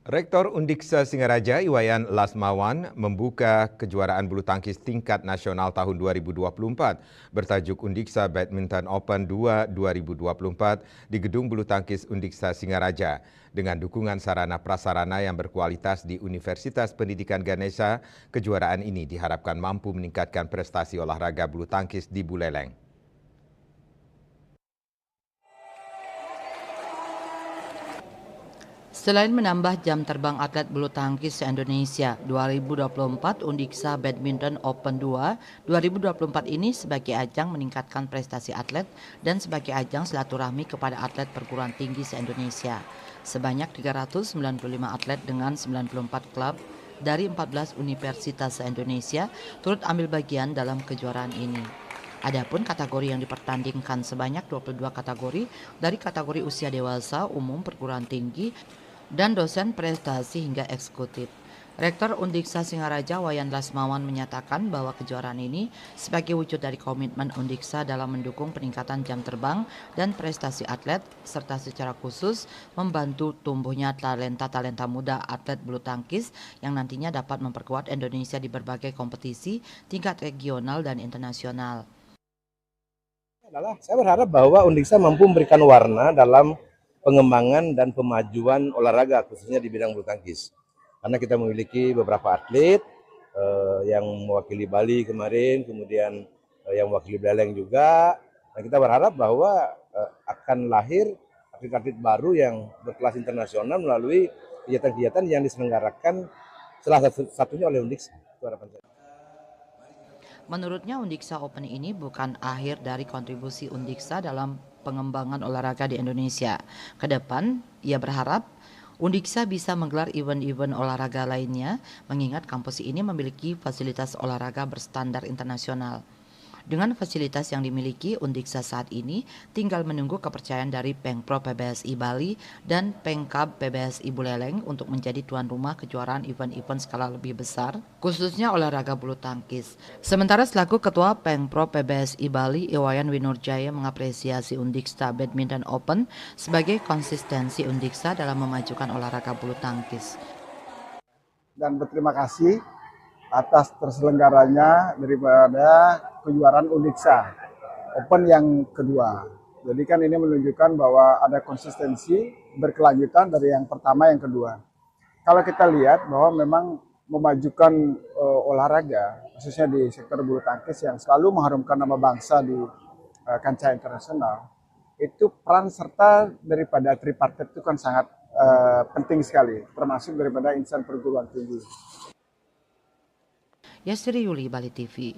Rektor Undiksa Singaraja Iwayan Lasmawan membuka kejuaraan bulu tangkis tingkat nasional tahun 2024 bertajuk Undiksa Badminton Open 2 2024 di Gedung Bulu Tangkis Undiksa Singaraja. Dengan dukungan sarana prasarana yang berkualitas di Universitas Pendidikan Ganesha, kejuaraan ini diharapkan mampu meningkatkan prestasi olahraga bulu tangkis di Buleleng. Selain menambah jam terbang atlet bulu tangkis se-Indonesia, 2024 Undiksa Badminton Open 2 2024 ini sebagai ajang meningkatkan prestasi atlet dan sebagai ajang silaturahmi kepada atlet perguruan tinggi se-Indonesia. Sebanyak 395 atlet dengan 94 klub dari 14 universitas se-Indonesia turut ambil bagian dalam kejuaraan ini. Adapun kategori yang dipertandingkan sebanyak 22 kategori dari kategori usia dewasa, umum, perguruan tinggi, dan dosen prestasi hingga eksekutif. Rektor Undiksa Singaraja Wayan Lasmawan menyatakan bahwa kejuaraan ini sebagai wujud dari komitmen Undiksa dalam mendukung peningkatan jam terbang dan prestasi atlet, serta secara khusus membantu tumbuhnya talenta-talenta muda atlet bulu tangkis yang nantinya dapat memperkuat Indonesia di berbagai kompetisi tingkat regional dan internasional. Saya berharap bahwa Undiksa mampu memberikan warna dalam pengembangan dan pemajuan olahraga khususnya di bidang bulu tangkis. Karena kita memiliki beberapa atlet yang mewakili Bali kemarin, kemudian yang mewakili Buleleng juga. Nah, kita berharap bahwa akan lahir atlet-atlet baru yang berkelas internasional melalui kegiatan-kegiatan yang diselenggarakan salah satunya oleh Undiksa. Itu harapan saya. Menurutnya Undiksa Open ini bukan akhir dari kontribusi Undiksa dalam pengembangan olahraga di Indonesia. Kedepan, ia berharap Undiksa bisa menggelar event-event olahraga lainnya, mengingat kampus ini memiliki fasilitas olahraga berstandar internasional. Dengan fasilitas yang dimiliki, Undiksa saat ini tinggal menunggu kepercayaan dari Pengpro PBSI Bali dan Pengkab PBSI Buleleng untuk menjadi tuan rumah kejuaraan event-event skala lebih besar, khususnya olahraga bulu tangkis. Sementara selaku Ketua Pengpro PBSI Bali, Iwayan Winurjaya mengapresiasi Undiksa Badminton Open sebagai konsistensi Undiksa dalam memajukan olahraga bulu tangkis. Dan berterima kasih atas terselenggaranya daripada kejuaraan Undiksa Open yang kedua. Jadi kan ini menunjukkan bahwa ada konsistensi berkelanjutan dari yang pertama yang kedua. Kalau kita lihat bahwa memang memajukan olahraga khususnya di sektor bulu tangkis yang selalu mengharumkan nama bangsa di kancah internasional, itu peran serta daripada tripartit itu kan sangat penting sekali, termasuk daripada insan perguruan tinggi. Yasri Yuli, Bali TV.